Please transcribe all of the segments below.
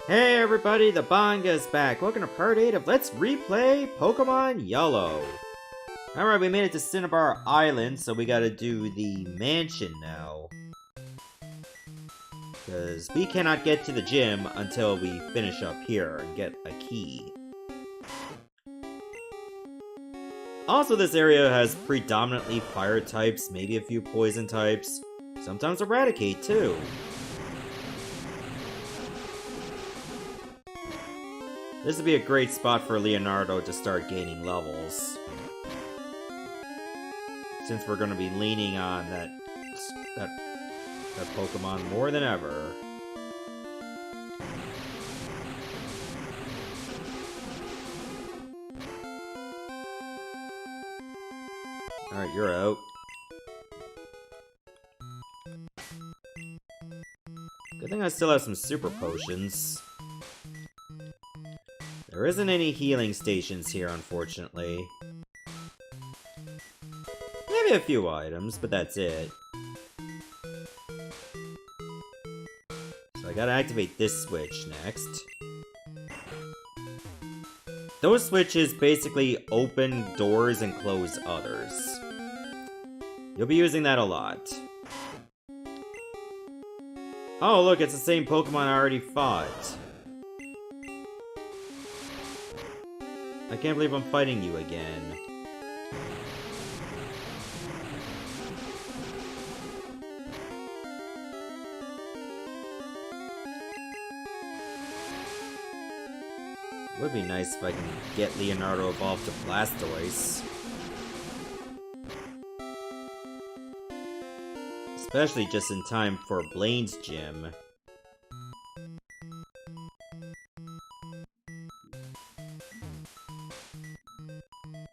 Hey everybody, the Banga's back. Welcome to part 8 of Let's Replay Pokemon Yellow. Alright, we made it to Cinnabar Island, so we gotta do the mansion now. Because we cannot get to the gym until we finish up here and get a key. Also, this area has predominantly fire types, maybe a few poison types. Sometimes Eradicate, too. This would be a great spot for Leonardo to start gaining levels. Since we're going to be leaning on that Pokemon more than ever. Alright, you're out. Good thing I still have some super potions. There isn't any healing stations here, unfortunately. Maybe a few items, but that's it. So I gotta activate this switch next. Those switches basically open doors and close others. You'll be using that a lot. Oh, look, it's the same Pokemon I already fought. I can't believe I'm fighting you again. Would be nice if I can get Leonardo evolved to Blastoise. Especially just in time for Blaine's gym.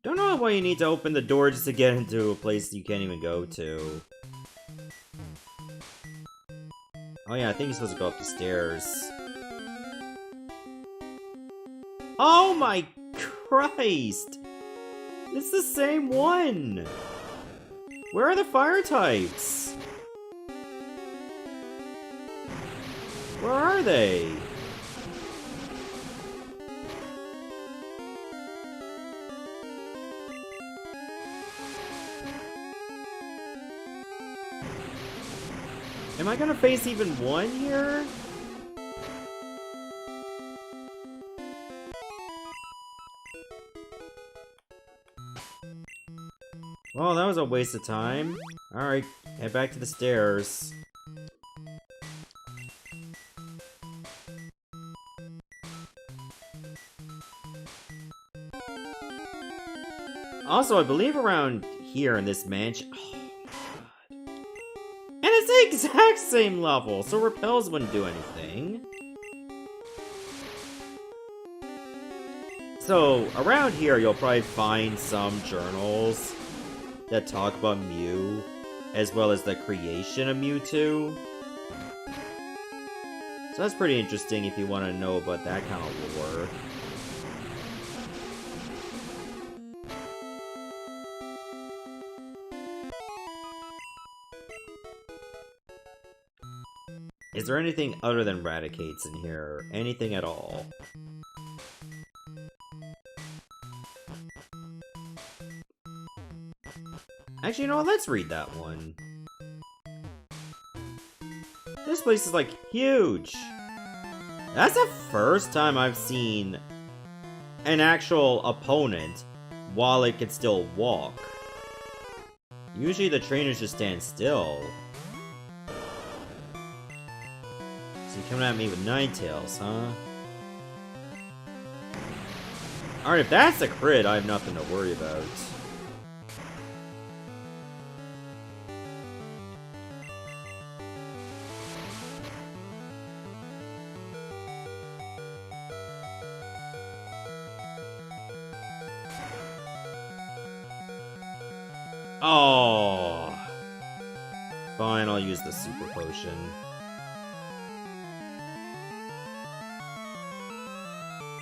Don't know why you need to open the door just to get into a place you can't even go to. Oh yeah, I think you're supposed to go up the stairs. Oh my Christ! It's the same one! Where are the fire types? Where are they? Am I gonna face even one here? Well, that was a waste of time. Alright, head back to the stairs. Also, I believe around here in this mansion... Oh my god. And it's the exact same level, so Repels wouldn't do anything. So, around here you'll probably find some journals that talk about Mew, as well as the creation of Mewtwo. So that's pretty interesting if you want to know about that kind of lore. Is there anything other than Raticates in here? Anything at all? Actually, you know what? Let's read that one. This place is, like, huge. That's the first time I've seen an actual opponent while it can still walk. Usually the trainers just stand still. So you're coming at me with Ninetales, huh? Alright, if that's a crit, I have nothing to worry about. Oh, fine, I'll use the super potion.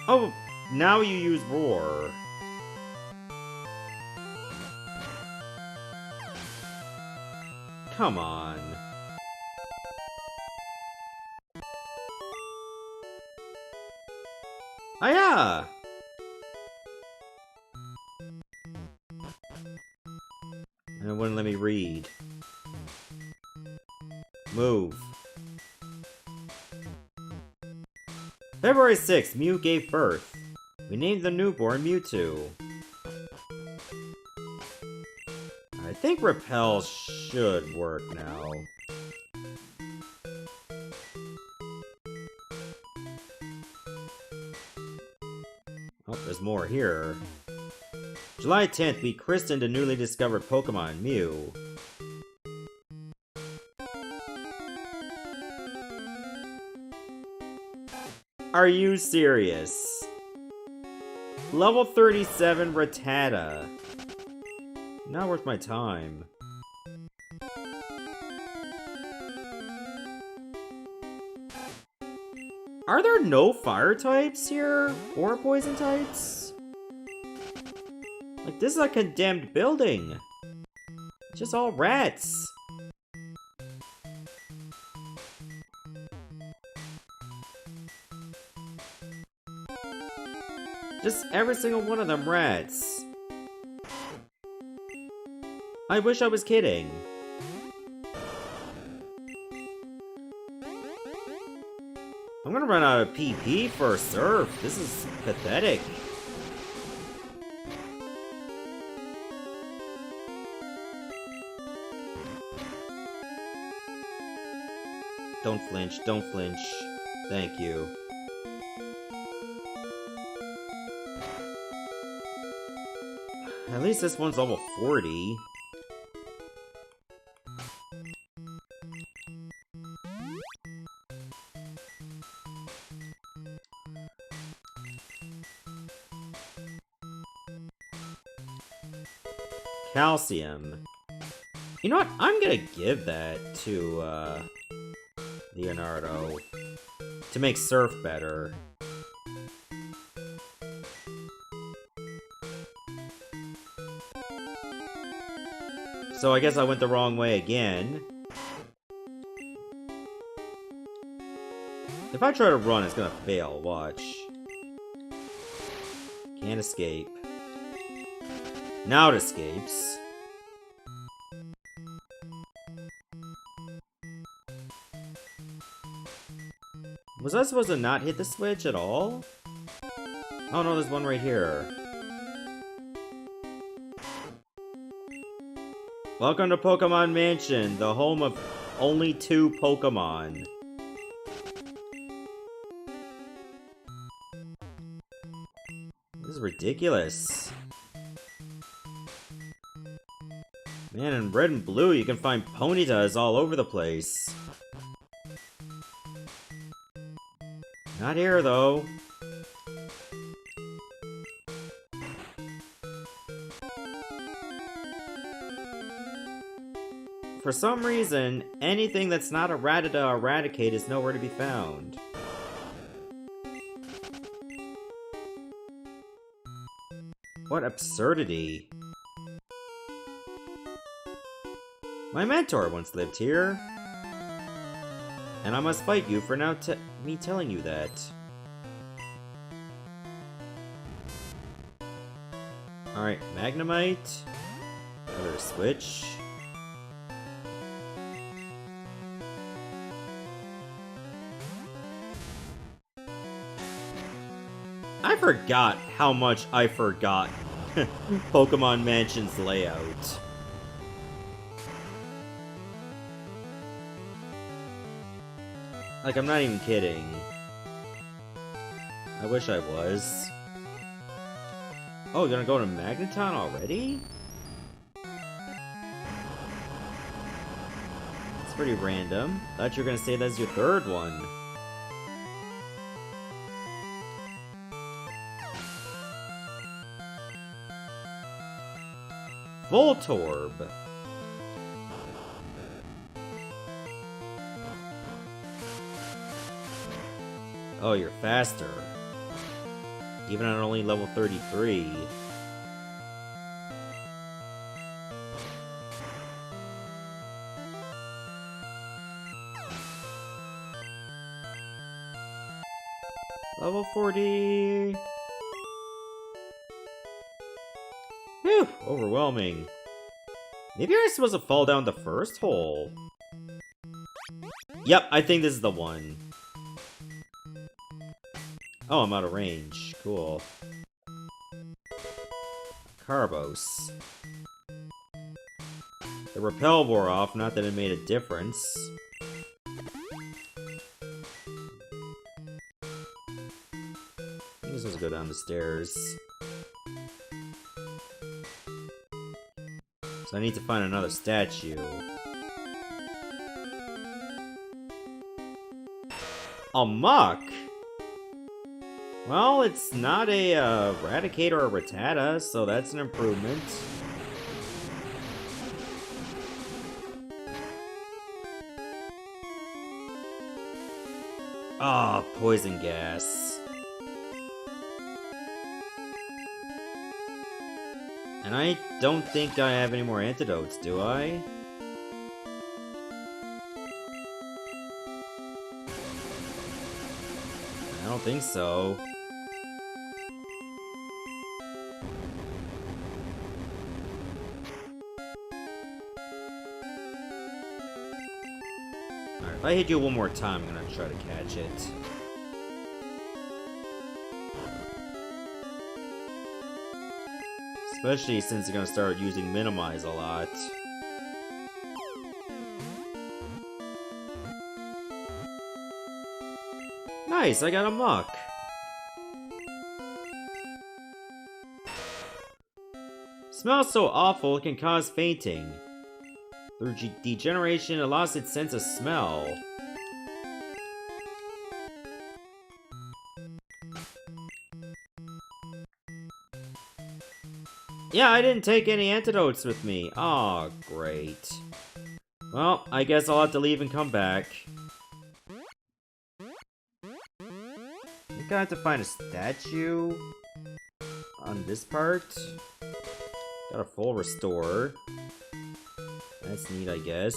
Oh, now you use Roar. Come on. Oh yeah! And it wouldn't let me read. Move. February 6th, Mew gave birth. We named the newborn Mewtwo. I think Repel should work now. Oh, there's more here. July 10th, we christened a newly discovered Pokemon, Mew. Are you serious? Level 37 Rattata. Not worth my time. Are there no fire types here? Or poison types? Like, this is a condemned building. It's just all rats. Just every single one of them rats. I wish I was kidding. I'm gonna run out of PP for Surf. This is pathetic. Don't flinch, don't flinch. Thank you. At least this one's level 40. Calcium. You know what? I'm gonna give that to, Leonardo. To make Surf better. So I guess I went the wrong way again. If I try to run, it's gonna fail. Watch. Can't escape. Now it escapes. Was I supposed to not hit the switch at all? Oh no, there's one right here. Welcome to Pokemon Mansion, the home of only 2 Pokemon. This is ridiculous. Man, in Red and Blue you can find Ponytas all over the place. Not here, though. For some reason, anything that's not a Rattata or Raticate is nowhere to be found. What absurdity. My mentor once lived here. And I must fight you for now me telling you that. Alright, Magnemite. Another switch. I forgot how much I forgot Pokemon Mansion's layout. Like, I'm not even kidding. I wish I was. Oh, you're gonna go to Magneton already? It's pretty random. Thought you were gonna say that's your 3rd one. Voltorb. Oh, you're faster. Even at only level 33. Level 40. Whew, overwhelming. Maybe you're supposed to fall down the first hole. Yep, I think this is the one. Oh, I'm out of range. Cool. Carbos. The repel wore off, not that it made a difference. I'm just supposed to go down the stairs. So I need to find another statue. A muck? Well, it's not a Raticate or a Rattata, so that's an improvement. Ah, poison gas. And I don't think I have any more antidotes, do I? I don't think so. Alright, if I hit you one more time, I'm gonna try to catch it. Especially since you're gonna start using Minimize a lot. Nice, I got a muck. Smells so awful it can cause fainting. Through degeneration, it lost its sense of smell. Yeah, I didn't take any antidotes with me. Aw, great. Well, I guess I'll have to leave and come back. I think I have to find a statue on this part. Got a full restore. That's neat, I guess.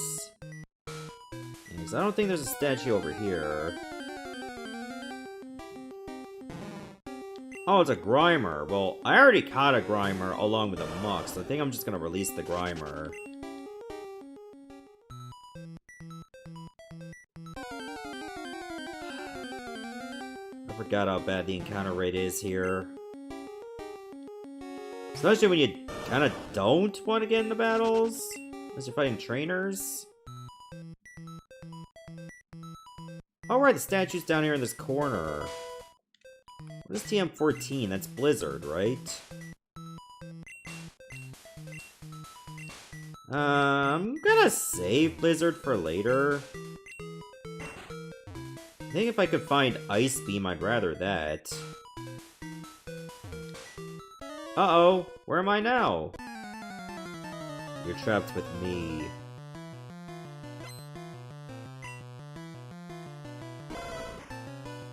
Anyways, I don't think there's a statue over here. Oh, it's a Grimer. Well, I already caught a Grimer along with a Muck, so I think I'm just gonna release the Grimer. I forgot how bad the encounter rate is here. Especially when you kinda don't want to get into battles. Unless you're fighting trainers. Oh right, the statue's down here in this corner. What is TM14? That's Blizzard, right? I'm gonna save Blizzard for later. I think if I could find Ice Beam, I'd rather that. Uh-oh, where am I now? You're trapped with me.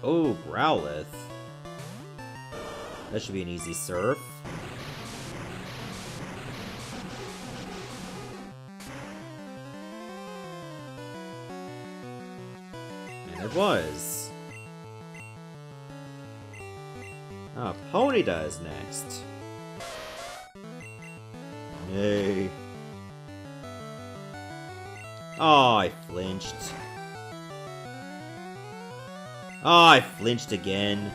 Oh, Growlithe. That should be an easy surf. And it was. Ah, Ponyta is next. Yay. Oh, I flinched. Oh, I flinched again.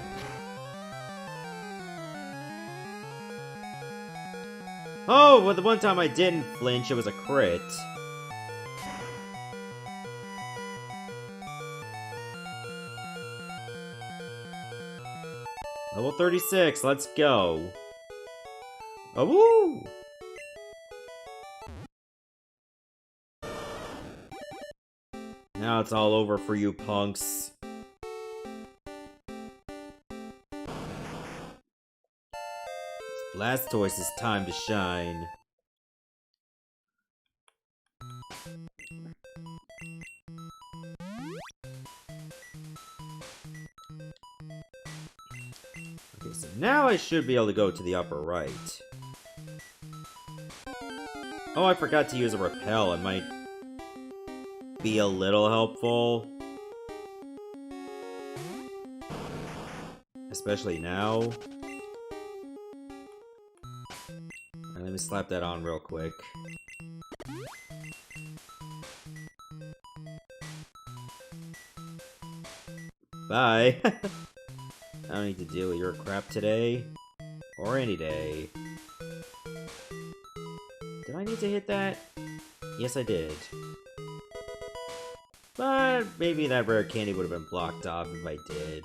Oh, well, the one time I didn't flinch, it was a crit. Level 36, let's go. Oh, woo! Now it's all over for you punks. Blastoise's time to shine. Okay, so now I should be able to go to the upper right. Oh, I forgot to use a repel. It might be a little helpful. Especially now. Alright, let me slap that on real quick. Bye! I don't need to deal with your crap today. Or any day. Did I need to hit that? Yes, I did. But maybe that rare candy would have been blocked off if I did.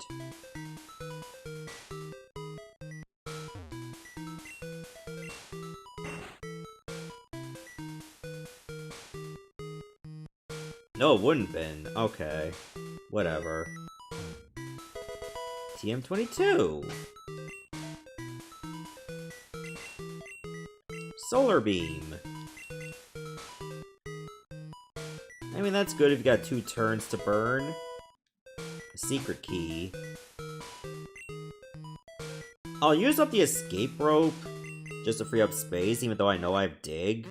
No, it wouldn't have been. Okay. Whatever. TM22! Solar Beam! I mean, that's good if you got 2 turns to burn. A secret key. I'll use up the escape rope just to free up space, even though I know I have dig.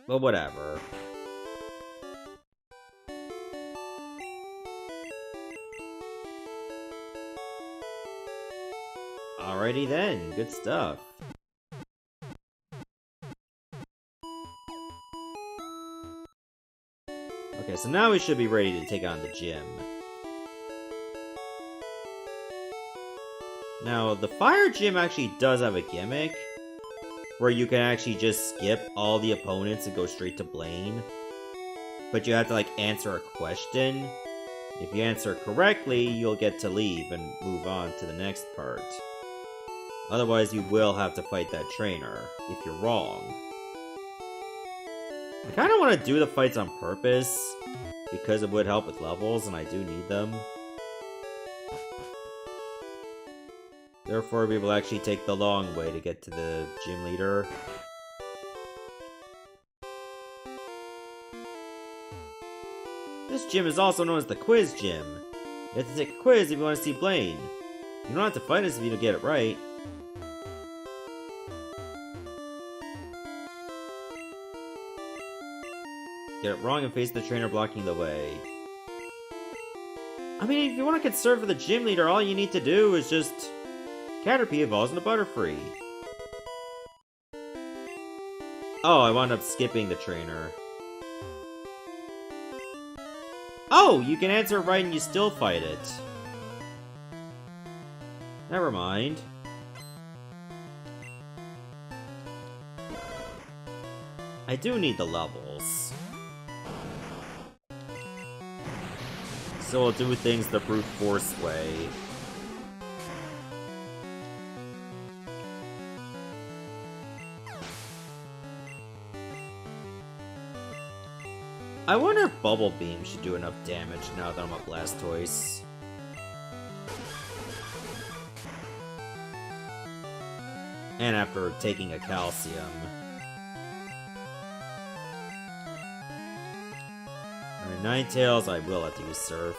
But whatever. Alrighty then, good stuff. Okay, so now we should be ready to take on the gym. Now, the fire gym actually does have a gimmick, where you can actually just skip all the opponents and go straight to Blaine. But you have to, like, answer a question. If you answer correctly, you'll get to leave and move on to the next part. Otherwise, you will have to fight that trainer, if you're wrong. I kinda wanna do the fights on purpose, because it would help with levels, and I do need them. Therefore, we will actually take the long way to get to the gym leader. This gym is also known as the Quiz Gym. You have to take a quiz if you want to see Blaine. You don't have to fight us if you don't get it right. Get it wrong and face the trainer blocking the way. I mean, if you want to conserve for the gym leader, all you need to do is just Caterpie evolves into Butterfree. Oh, I wound up skipping the trainer. Oh, you can answer right and you still fight it. Never mind. I do need the levels. So I'll do things the brute force way. I wonder if Bubble Beam should do enough damage now that I'm a Blastoise. And after taking a Calcium. Alright, Ninetales, I will have to use Surf.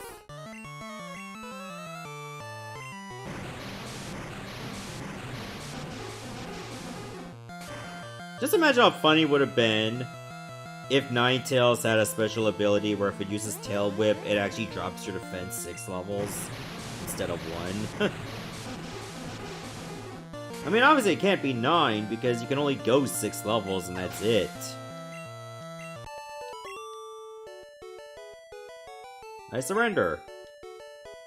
Just imagine how funny it would have been if Ninetales had a special ability where if it uses Tail Whip, it actually drops your defense 6 levels instead of 1. I mean, obviously it can't be 9 because you can only go 6 levels and that's it. I surrender.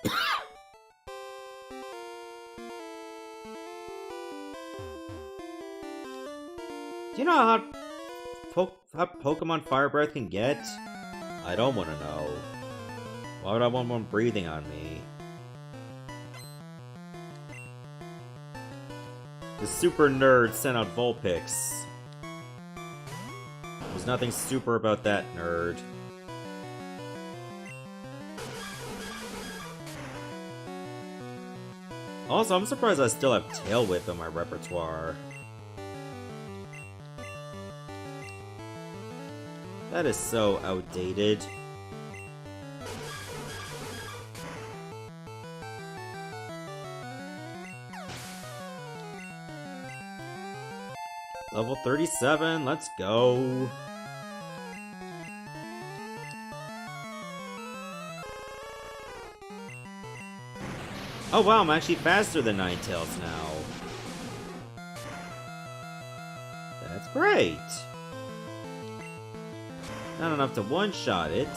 Do you know how Pokemon Fire Breath can get? I don't want to know. Why would I want one breathing on me? The super nerd sent out Vulpix. There's nothing super about that nerd. Also, I'm surprised I still have Tail Whip in my repertoire. That is so outdated. Level 37, let's go. Oh wow, I'm actually faster than Ninetales now. That's great. Not enough to one-shot it,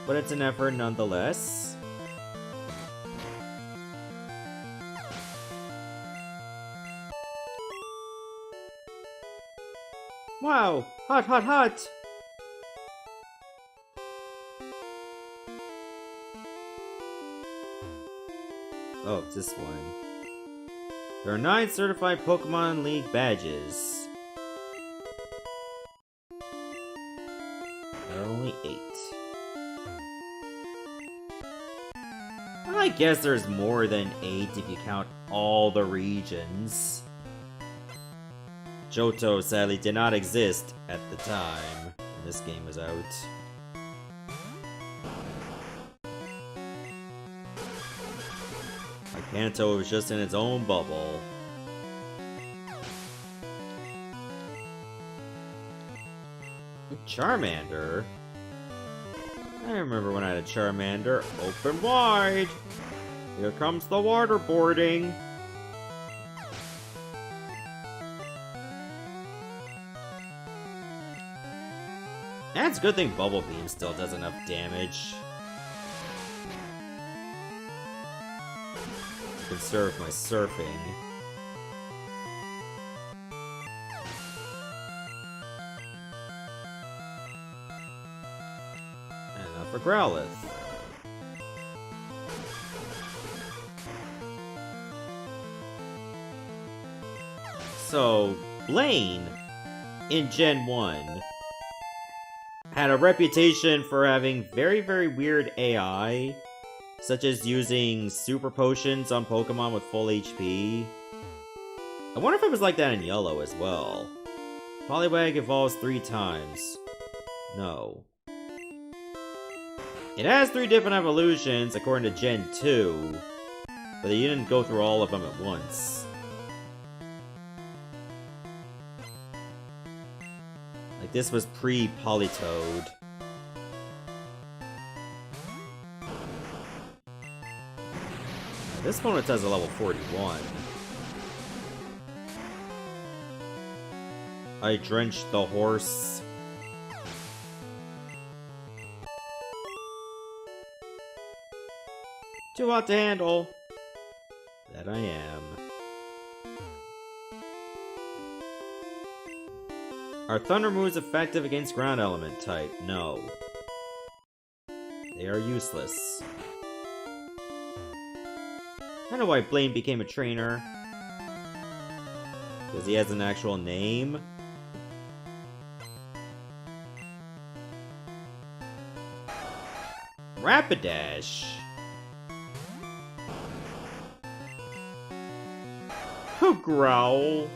but it's an effort nonetheless. Wow! Hot, hot, hot! Oh, it's this one. There are 9 certified Pokemon League badges. There are only 8. I guess there's more than 8 if you count all the regions. Johto sadly did not exist at the time when this game was out. Kanto was just in its own bubble. Charmander? I remember when I had a Charmander. Open wide! Here comes the waterboarding! And it's a good thing Bubble Beam still does enough damage. Conserve my surfing. And enough for Growlithe. So, Blaine, in Gen 1, had a reputation for having very, very weird AI. Such as using super potions on Pokemon with full HP. I wonder if it was like that in Yellow as well. Poliwag evolves 3 times. No. It has 3 different evolutions according to Gen 2, but you didn't go through all of them at once. Like this was pre-Politoed. This opponent has a level 41. I drenched the horse. Too hot to handle. That I am. Are Thunder moves effective against ground element type? No. They are useless. I know why Blaine became a trainer. Because he has an actual name. Rapidash! Oh, Growl!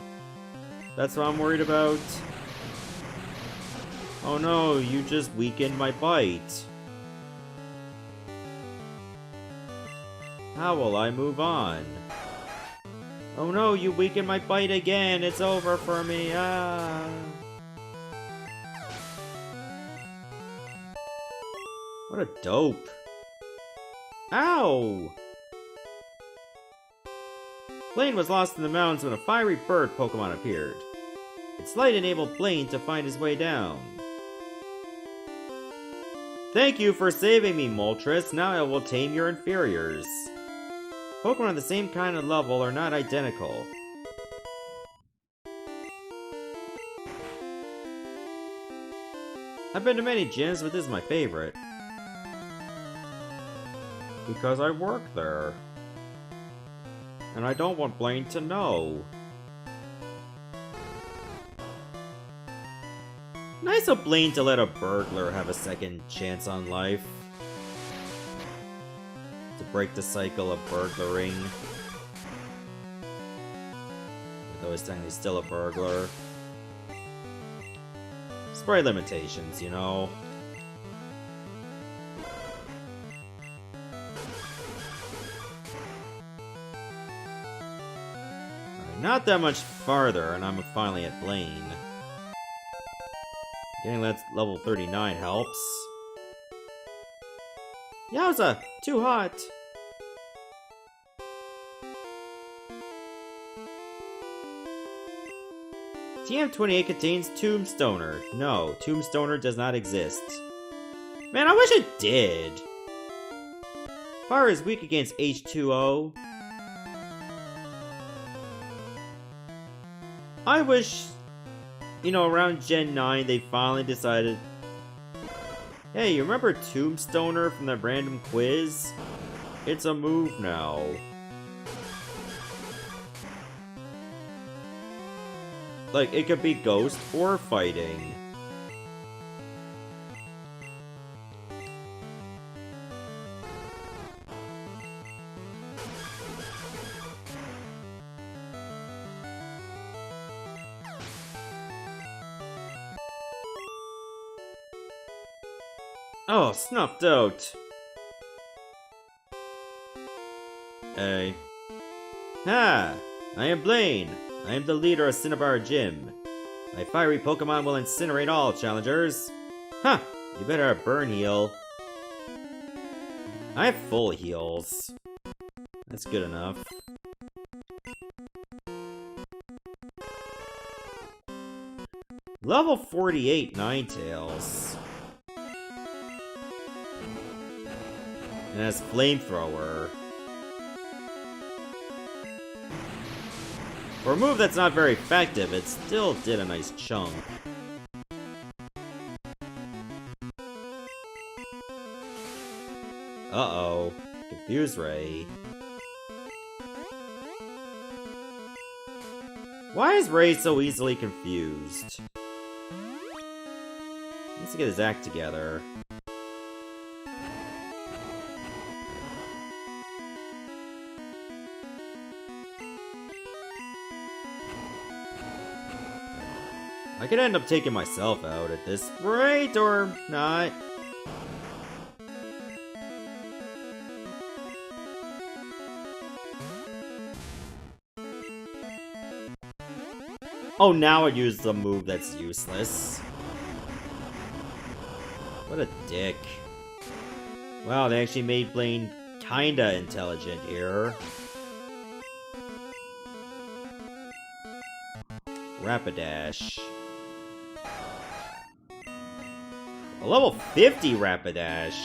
That's what I'm worried about. Oh no, you just weakened my bite. How will I move on? Oh no, you weakened my bite again! It's over for me! Ah! What a dope! Ow! Blaine was lost in the mountains when a fiery bird Pokemon appeared. Its light enabled Blaine to find his way down. Thank you for saving me, Moltres. Now I will tame your inferiors. Pokemon of the same kind of level are not identical. I've been to many gyms, but this is my favorite. Because I work there. And I don't want Blaine to know. Nice of Blaine to let a burglar have a second chance on life. To break the cycle of burglaring. Though he's technically still a burglar. Spray limitations, you know. Alright, not that much farther, and I'm finally at Blaine. Getting that level 39 helps. Yowza! Too hot! TM28 contains Tombstoner. No, Tombstoner does not exist. Man, I wish it did. Fire is weak against H2O. I wish, you know, around Gen 9 they finally decided, hey, you remember Tombstoner from that random quiz? It's a move now. Like, it could be ghost or fighting. Oh, snuffed out. Hey. Ha! I am Blaine. I am the leader of Cinnabar Gym. My fiery Pokemon will incinerate all challengers. Huh, you better have burn heal. I have full heals. That's good enough. Level 48 Ninetales. And has Flamethrower. For a move that's not very effective, it still did a nice chunk. Uh-oh. Confuse Ray. Why is Ray so easily confused? He needs to get his act together. I could end up taking myself out at this rate, or not. Oh, now I used the move that's useless. What a dick. Wow, they actually made Blaine kinda intelligent here. Rapidash. A level 50 Rapidash.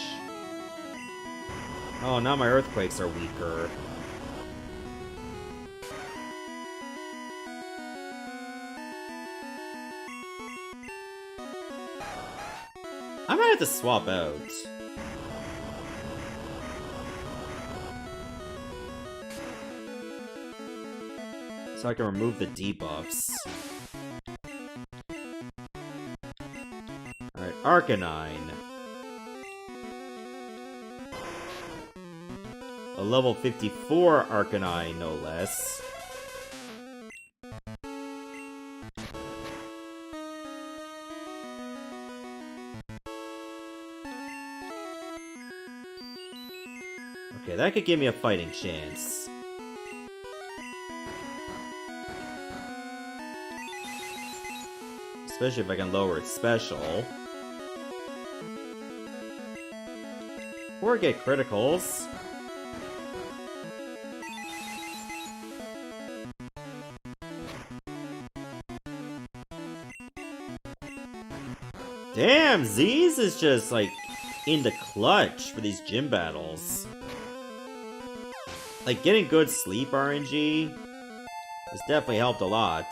Oh, now my Earthquakes are weaker. I might have to swap out. So I can remove the debuffs. Alright, Arcanine. A level 54 Arcanine, no less. Okay, that could give me a fighting chance. Especially if I can lower its special. Or get criticals. Damn, Z's is just like in the clutch for these gym battles. Like getting good sleep RNG has definitely helped a lot.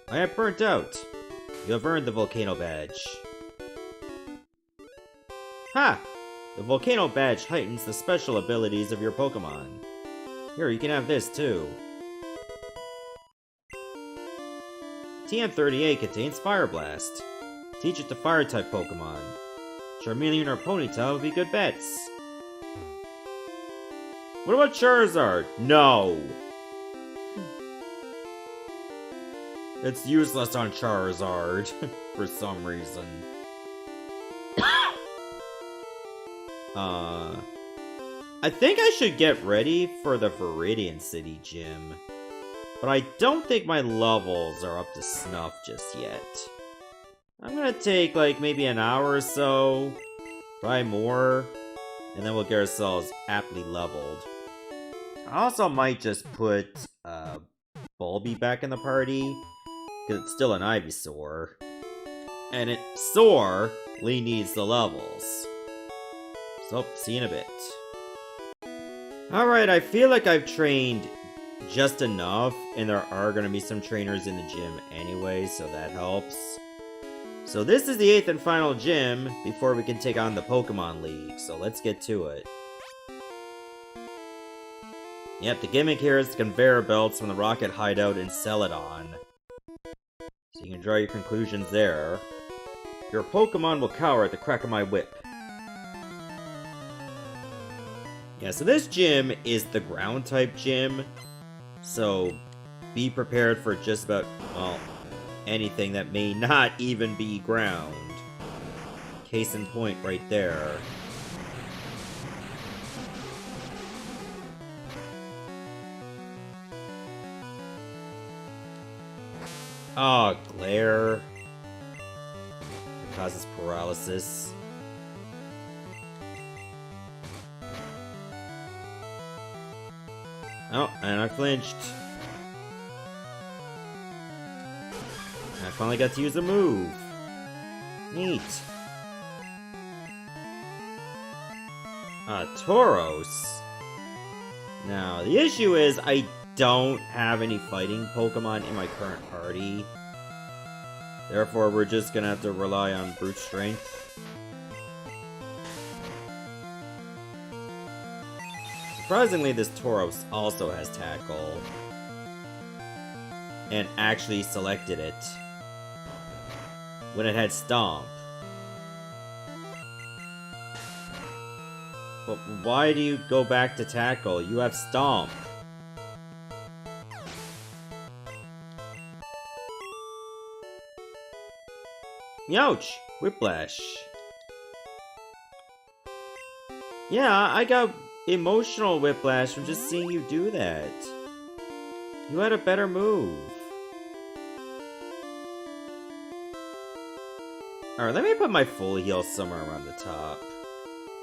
I have burnt out. You have earned the Volcano Badge. Ha! The Volcano Badge heightens the special abilities of your Pokemon. Here, you can have this too. TM38 contains Fire Blast. Teach it to Fire-type Pokemon. Charmeleon or Ponyta would be good bets. What about Charizard? No! It's useless on Charizard, for some reason. I think I should get ready for the Viridian City gym. But I don't think my levels are up to snuff just yet. I'm gonna take, like, maybe an hour or so, probably more, and then we'll get ourselves aptly leveled. I also might just put Bulby back in the party, because it's still an Ivysaur. And it sorely needs the levels. So, see you in a bit. Alright, I feel like I've trained just enough, and there are going to be some trainers in the gym anyway, so that helps. So this is the 8th and final gym before we can take on the Pokemon League, so let's get to it. Yep, the gimmick here is the conveyor belts from the Rocket Hideout in Celadon. So you can draw your conclusions there. Your Pokemon will cower at the crack of my whip. Yeah, so this gym is the ground-type gym, so be prepared for just about, well, anything that may not even be ground. Case in point right there. Oh, glare. It causes paralysis. Oh, and I flinched. I finally got to use a move. Neat. Tauros. Now, the issue is I don't have any fighting Pokemon in my current party. Therefore, we're just gonna have to rely on brute strength. Surprisingly, this Tauros also has Tackle. And actually selected it when it had Stomp. But why do you go back to Tackle? You have Stomp. Youch! Whiplash. Yeah, I got emotional whiplash from just seeing you do that. You had a better move. Alright, let me put my full heal somewhere around the top.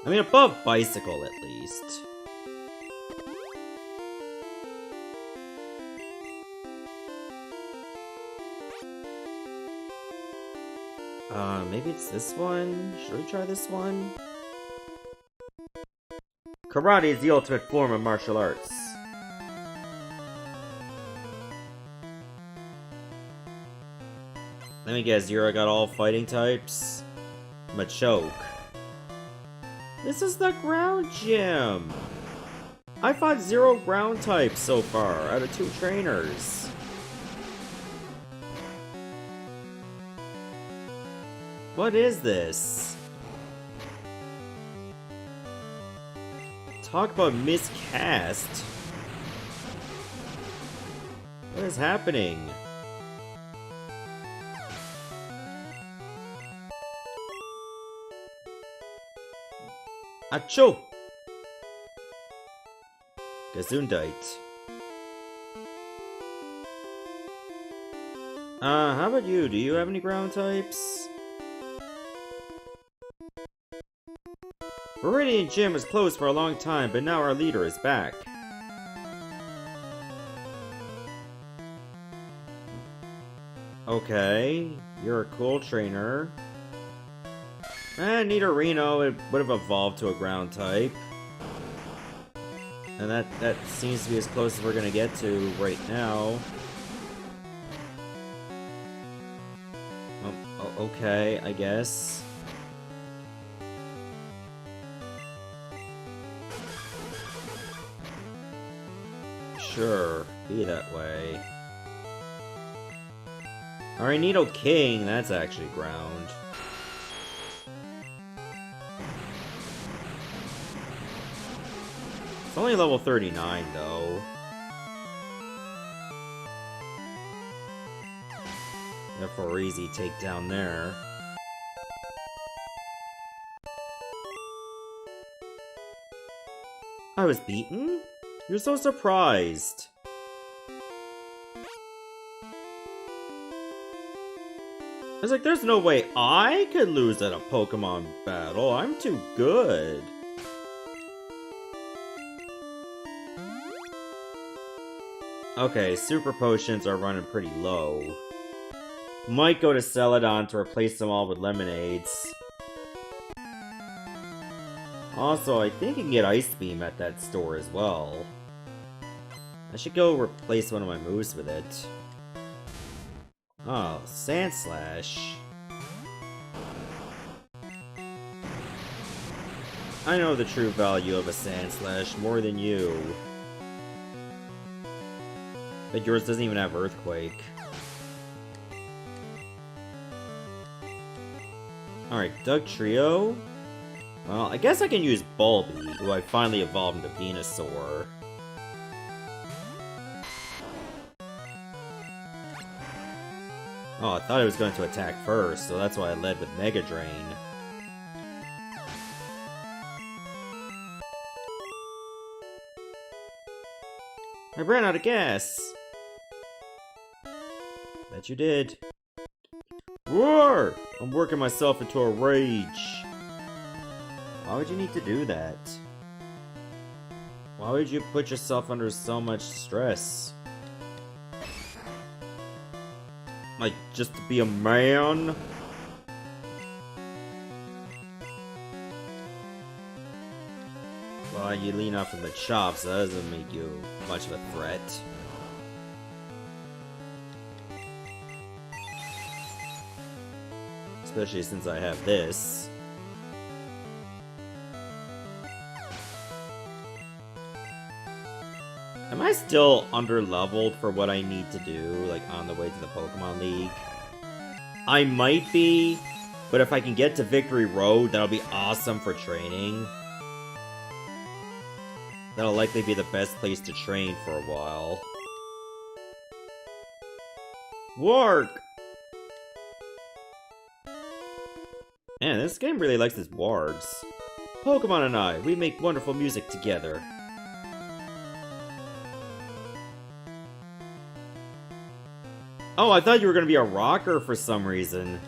I mean, above Bicycle, at least. Maybe it's this one? Should we try this one? Karate is the ultimate form of martial arts. Let me guess, Zero got all fighting types? Machoke. This is the ground gym! I fought 0 ground types so far, out of 2 trainers. What is this? Talk about miscast. What is happening? Achoo! Gesundheit. How about you? Do you have any ground types? Viridian Gym was closed for a long time, but now our leader is back. Okay, you're a cool trainer. Nidorino, it would have evolved to a ground type. And that seems to be as close as we're gonna get to right now. Okay, I guess. Sure, be that way. Alright, Nidoking, that's actually ground. It's only level 39, though. Therefore, easy takedown there. I was beaten? You're so surprised. I was like, there's no way I could lose at a Pokemon battle. I'm too good. Okay, super potions are running pretty low. Might go to Celadon to replace them all with lemonades. Also, I think you can get Ice Beam at that store as well. I should go replace one of my moves with it. Oh, Sand Slash. I know the true value of a Sand Slash more than you. But yours doesn't even have Earthquake. Alright, Doug Trio. Well, I guess I can use Bulby, who I finally evolved into Venusaur. Oh, I thought it was going to attack first, so that's why I led with Mega Drain. I ran out of gas! Bet you did. Roar! I'm working myself into a rage. Why would you need to do that? Why would you put yourself under so much stress? Like, just to be a man? Well, you lean off of the chops, so that doesn't make you much of a threat. Especially since I have this. Am I still under-leveled for what I need to do, like, on the way to the Pokemon League? I might be, but if I can get to Victory Road, that'll be awesome for training. That'll likely be the best place to train for a while. Work! Man, this game really likes its wargs. Pokemon and I, we make wonderful music together. Oh, I thought you were gonna be a rocker for some reason.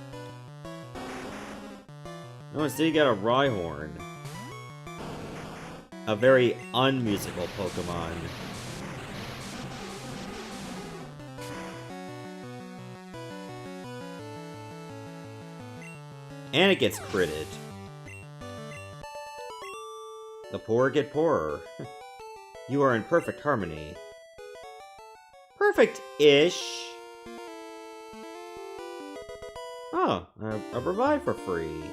No, instead you got a Rhyhorn. A very unmusical Pokemon. And it gets critted. The poor get poorer. You are in perfect harmony. Perfect-ish. Oh, a revive for free.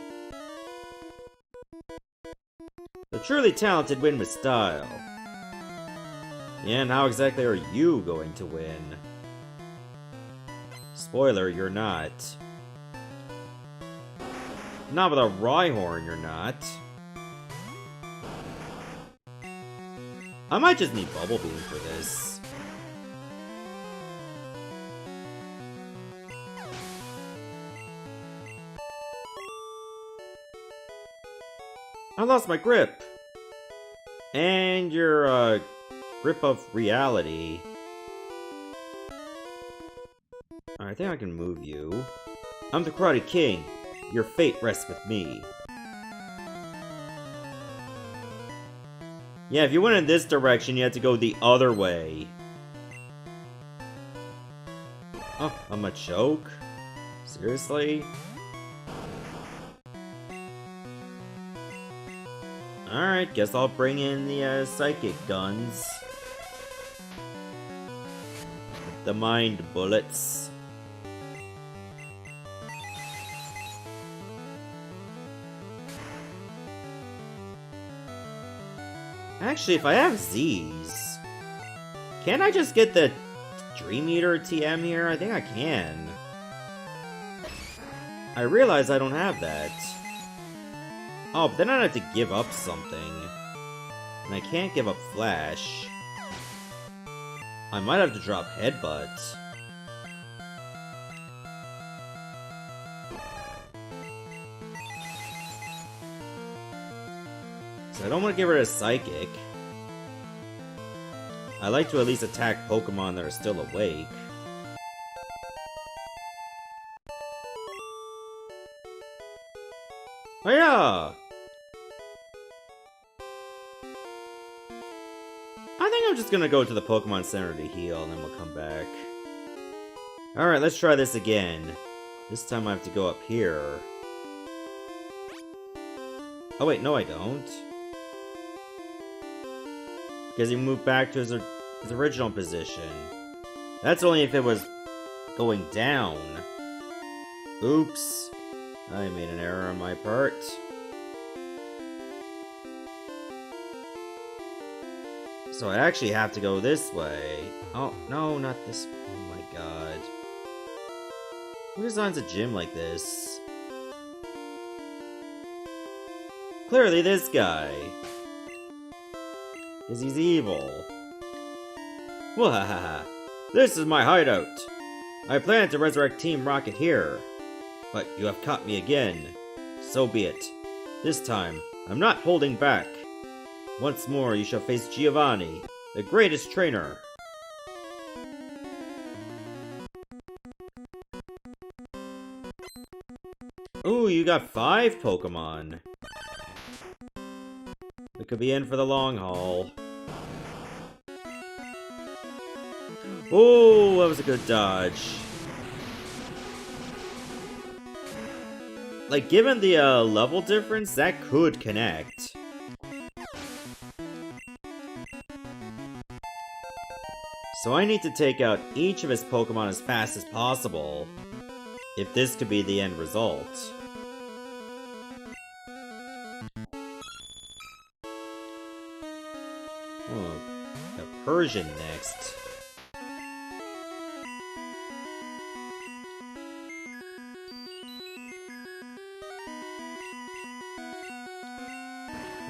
The truly talented win with style. Yeah, and how exactly are you going to win? Spoiler, you're not. Not with a Rhyhorn, you're not. I might just need Bubble Beam for this. I lost my grip! And your, grip of reality. Alright, I think I can move you. I'm the Karate King. Your fate rests with me. Yeah, if you went in this direction, you had to go the other way. Oh, I'm a choke? Seriously? Alright, guess I'll bring in the, psychic guns. The mind bullets. Actually, if I have Z's, can't I just get the Dream Eater TM here? I think I can. I realize I don't have that. Oh, but then I'd have to give up something. And I can't give up Flash. I might have to drop Headbutt. So I don't want to get rid of Psychic. I like to at least attack Pokemon that are still awake. Oh yeah! I think I'm I'm just gonna go to the Pokemon Center to heal, and then we'll come back. Alright, let's try this again. This time I have to go up here. Oh wait, no I don't. Because he moved back to his original position. That's only if it was going down. Oops. I made an error on my part. So I actually have to go this way. Oh, no, not this. Oh my god. Who designs a gym like this? Clearly this guy. Because he's evil. Wahaha. This is my hideout. I plan to resurrect Team Rocket here. But you have caught me again. So be it. This time, I'm not holding back. Once more, you shall face Giovanni, the greatest trainer. Ooh, you got 5 Pokemon. We could be in for the long haul. Ooh, that was a good dodge. Like, given the level difference, that could connect. So I need to take out each of his Pokemon as fast as possible, if this could be the end result. Oh, a Persian next.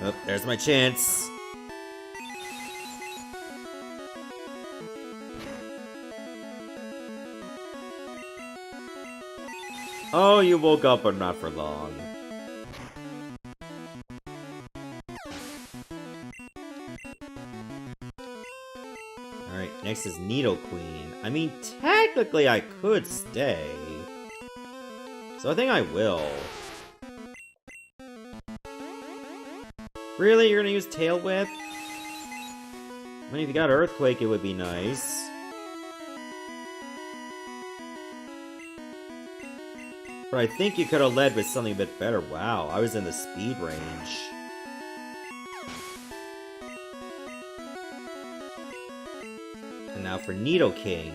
Oh, there's my chance. Oh, you woke up, but not for long. Alright, next is Nidoqueen. I mean, technically I could stay. So I think I will. Really? You're gonna use Tail Whip? I mean, if you got Earthquake, it would be nice. But I think you could have led with something a bit better. Wow, I was in the speed range. And now for Nidoking.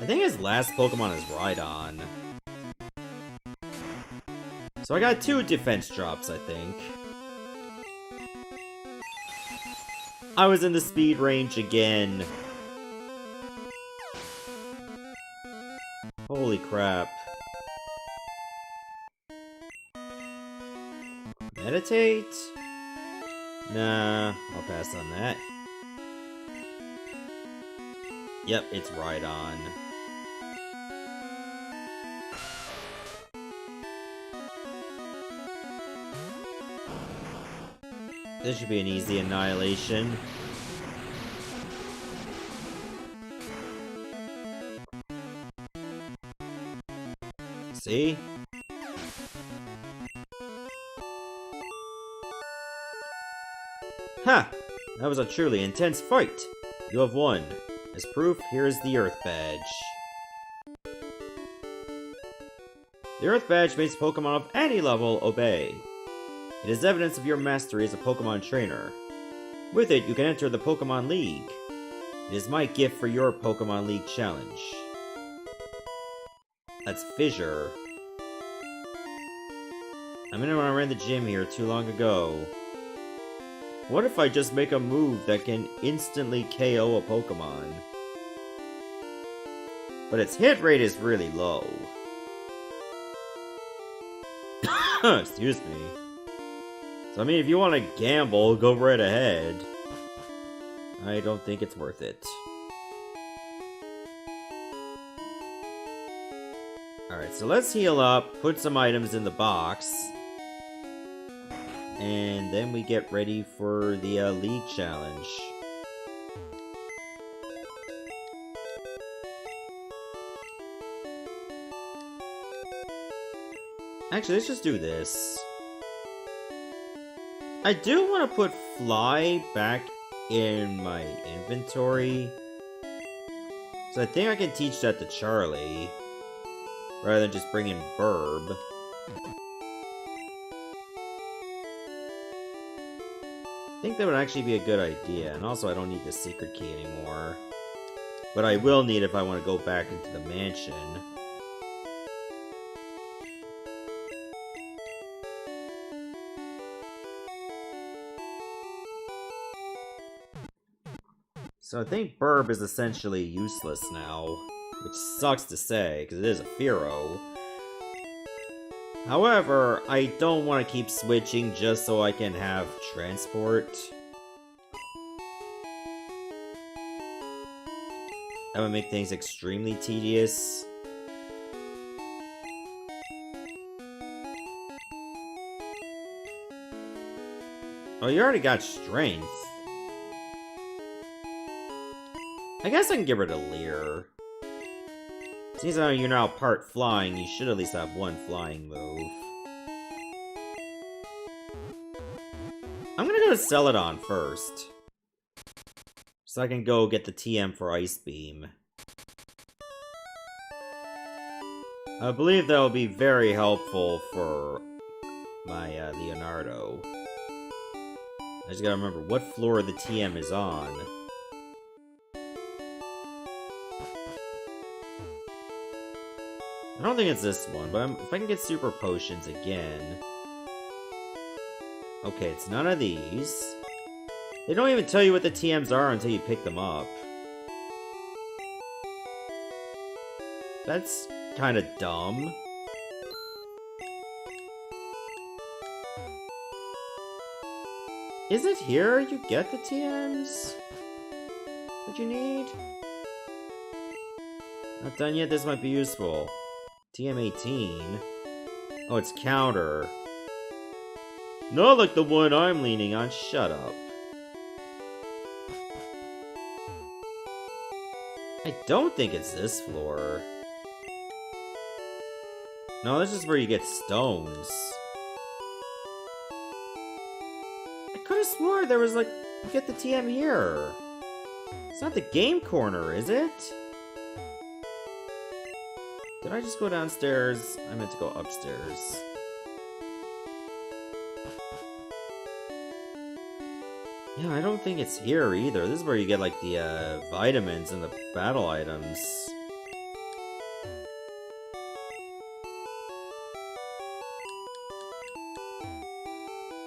I think his last Pokemon is Rhydon. So I got 2 defense drops, I think. I was in the speed range again. Holy crap. Meditate? Nah, I'll pass on that. Yep, it's Rhydon. This should be an easy annihilation. See? Ha! That was a truly intense fight! You have won. As proof, here is the Earth Badge. The Earth Badge makes Pokemon of any level obey. It is evidence of your mastery as a Pokemon trainer. With it, you can enter the Pokemon League. It is my gift for your Pokemon League challenge. That's Fissure. I remember when I ran the gym here too long ago. What if I just make a move that can instantly KO a Pokemon? But its hit rate is really low. Excuse me. So I mean, if you want to gamble, go right ahead. I don't think it's worth it. Alright, so let's heal up, put some items in the box. And then we get ready for the League Challenge. Actually, let's just do this. I do want to put Fly back in my inventory. So I think I can teach that to Charlie, rather than just bring in Burb. I think that would actually be a good idea, and also I don't need the secret key anymore. But I will need if I want to go back into the mansion. So I think Burb is essentially useless now, which sucks to say, because it is a Firo. However, I don't want to keep switching just so I can have transport. That would make things extremely tedious. Oh, you already got strength. I guess I can get rid of Lear. Since you're now part flying, you should at least have one flying move. I'm gonna go to Celadon first. So I can go get the TM for Ice Beam. I believe that will be very helpful for my Leonardo. I just gotta remember what floor the TM is on. I don't think it's this one, but if I can get super potions again... Okay, it's none of these. They don't even tell you what the TMs are until you pick them up. That's kind of dumb. Is it here you get the TMs that you need? Not done yet, this might be useful. TM18. Oh, it's counter. Not like the one I'm leaning on, shut up. I don't think it's this floor. No, this is where you get stones. I could have swore there was like, you get the TM here. It's not the game corner, is it? Did I just go downstairs? I meant to go upstairs. Yeah, I don't think it's here either. This is where you get like the vitamins and the battle items.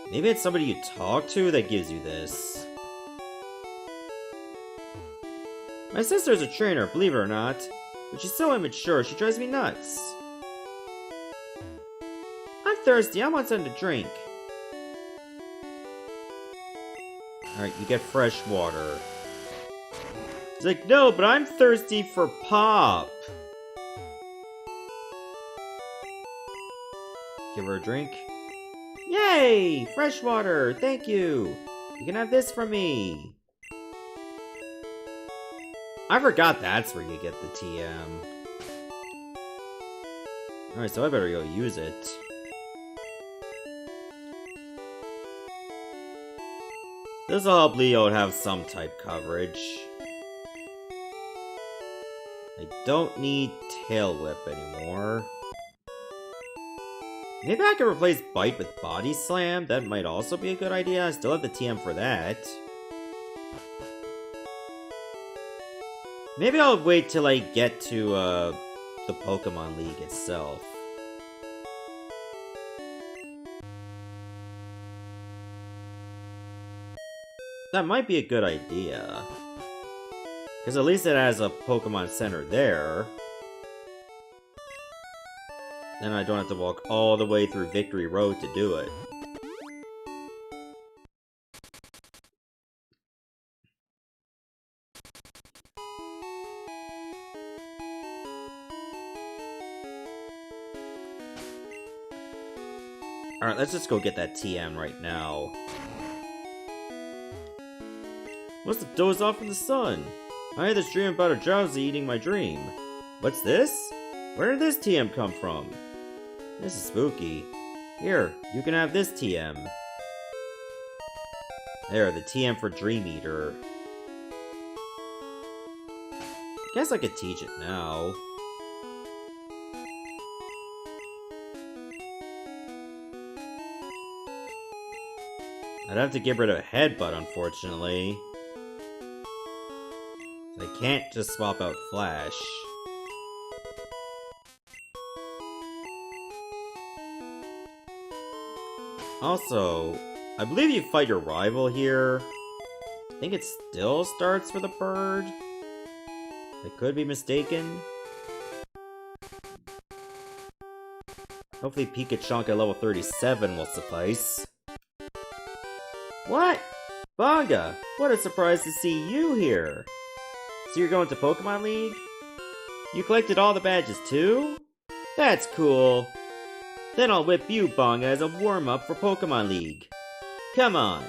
Maybe it's somebody you talk to that gives you this. My sister's a trainer, believe it or not. But she's so immature, she drives me nuts. I'm thirsty, I want something to drink. Alright, you get fresh water. He's like, no, but I'm thirsty for pop. Give her a drink. Yay! Fresh water, thank you. You can have this from me. I forgot that's where you get the TM. Alright, so I better go use it. This'll help Leo have some type coverage. I don't need Tail Whip anymore. Maybe I can replace Bite with Body Slam? That might also be a good idea. I still have the TM for that. Maybe I'll wait till I get to, the Pokemon League itself. That might be a good idea. Because at least it has a Pokemon Center there. Then I don't have to walk all the way through Victory Road to do it. Alright, let's just go get that TM right now. Must have dozed off in the sun. I had this dream about a drowsy eating my dream. What's this? Where did this TM come from? This is spooky. Here, you can have this TM. There, the TM for Dream Eater. Guess I could teach it now. I'd have to get rid of a headbutt, unfortunately. I can't just swap out Flash. Also, I believe you fight your rival here. I think it still starts with a bird. I could be mistaken. Hopefully Pikachu at level 37 will suffice. What? Banga! What a surprise to see you here! So you're going to Pokemon League? You collected all the badges too? That's cool! Then I'll whip you, Banga, as a warm-up for Pokemon League. Come on!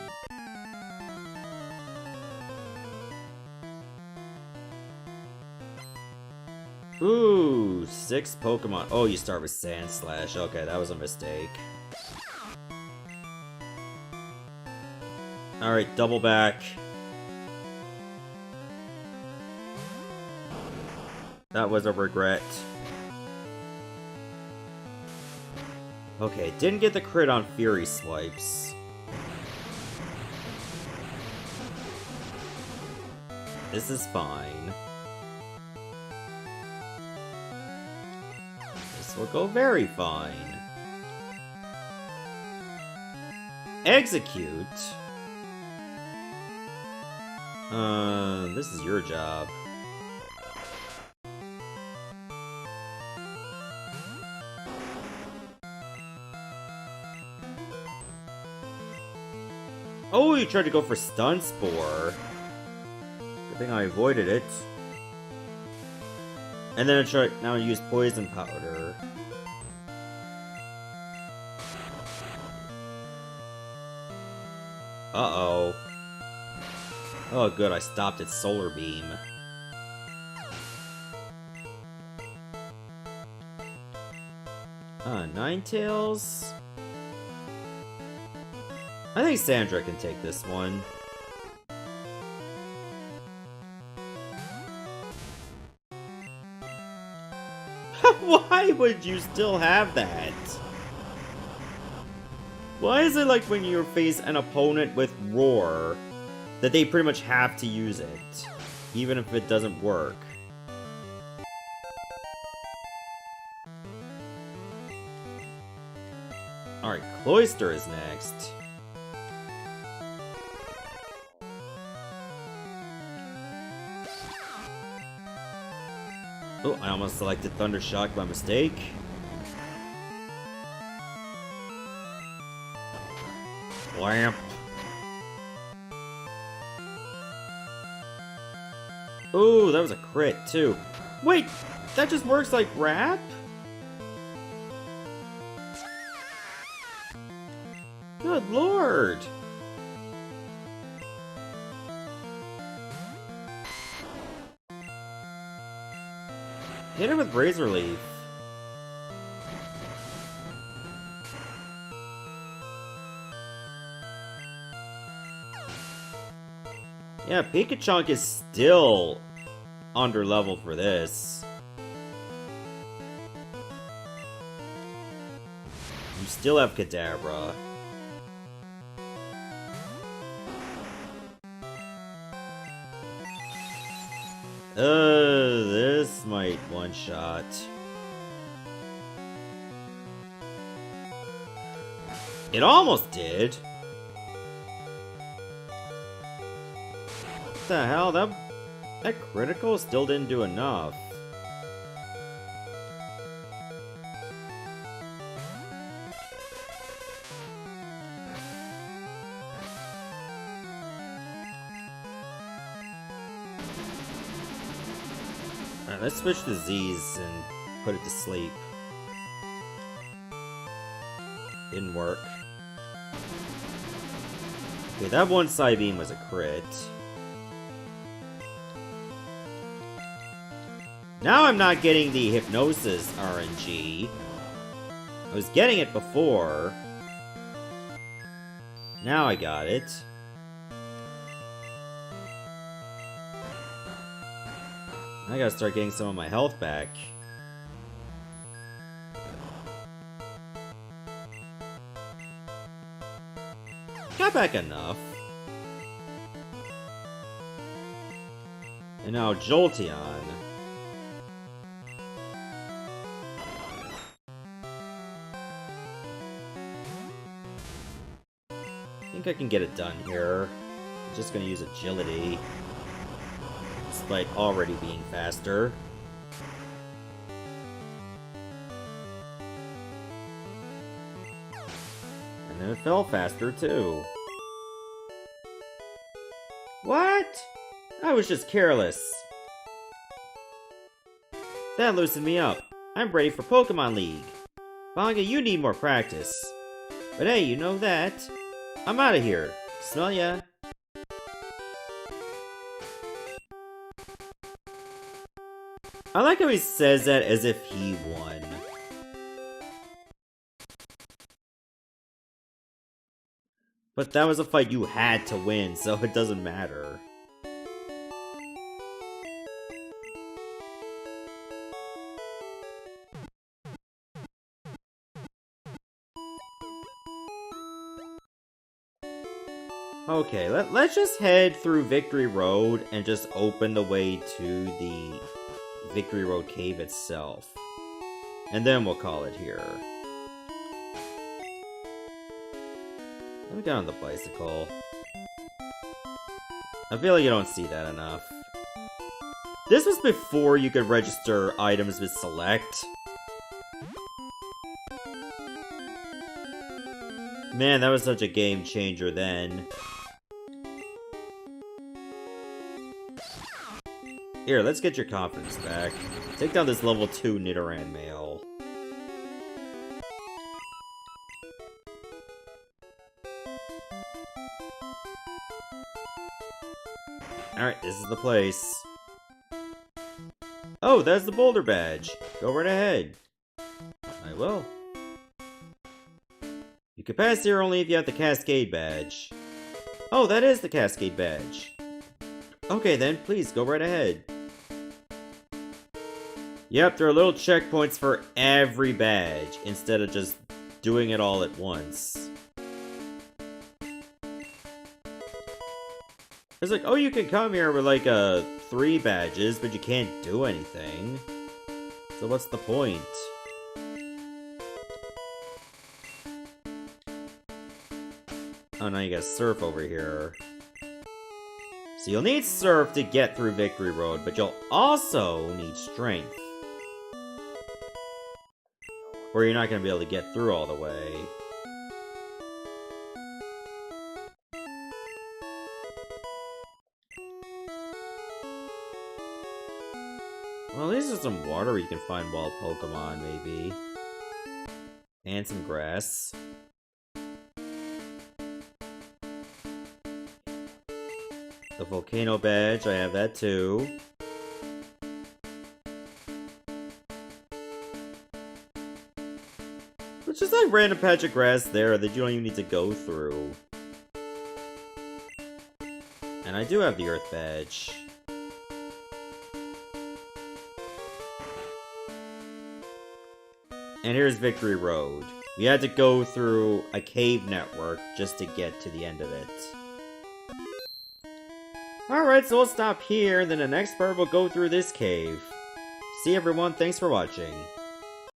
Ooh, 6 Pokemon. Oh, you start with Sandslash. Okay, that was a mistake. Alright, double back. That was a regret. Okay, didn't get the crit on Fury Swipes. This is fine. This will go very fine. Execute? This is your job. Oh, you tried to go for Stun Spore. Good thing I avoided it. And then I tried, now I use Poison Powder. Uh-oh. Oh good, I stopped its Solar Beam. Ninetales? I think Sandra can take this one. Why would you still have that? Why is it like when you face an opponent with Roar that they pretty much have to use it, even if it doesn't work? Alright, Cloyster is next. Oh, I almost selected Thunder Shock by mistake. Lamp. Ooh, that was a crit, too. Wait, that just works like Wrap? Good lord! Hit her with Razor Leaf. Yeah, Pikachu is still under level for this. You still have Kadabra. This might one-shot. It almost did. What the hell? That critical still didn't do enough. Alright, let's switch to Z's and put it to sleep. Didn't work. Okay, that one Psybeam was a crit. Now I'm not getting the Hypnosis RNG. I was getting it before. Now I got it. I gotta start getting some of my health back. Got back enough. And now Jolteon. I think I can get it done here. I'm just gonna use agility. Despite already being faster. And then it fell faster too. What? I was just careless. That loosened me up. I'm ready for Pokemon League. Banga, you need more practice. But hey, you know that. I'm out of here. Smell ya. I like how he says that as if he won. But that was a fight you had to win, so it doesn't matter. Okay, let's just head through Victory Road and just open the way to the Victory Road cave itself. And then we'll call it here. Let me get on the bicycle. I feel like you don't see that enough. This was before you could register items with Select. Man, that was such a game changer then. Here, let's get your confidence back. Take down this level 2 Nidoran male. Alright, this is the place. Oh, that's the boulder badge. Go right ahead. I will. You can pass here only if you have the Cascade badge. Oh, that is the Cascade badge. Okay then, please go right ahead. Yep, there are little checkpoints for every badge, instead of just doing it all at once. It's like, oh, you can come here with like 3 badges, but you can't do anything. So what's the point? Oh, now you got Surf over here. So you'll need Surf to get through Victory Road, but you'll also need Strength. Or you're not going to be able to get through all the way. Well, at least there's some water where you can find wild Pokemon, maybe. And some grass. The Volcano badge, I have that too. It's just like random patch of grass there that you don't even need to go through. And I do have the Earth badge. And here's Victory Road. We had to go through a cave network just to get to the end of it. Alright, so we'll stop here, and then the next part we'll go through this cave. See everyone, thanks for watching.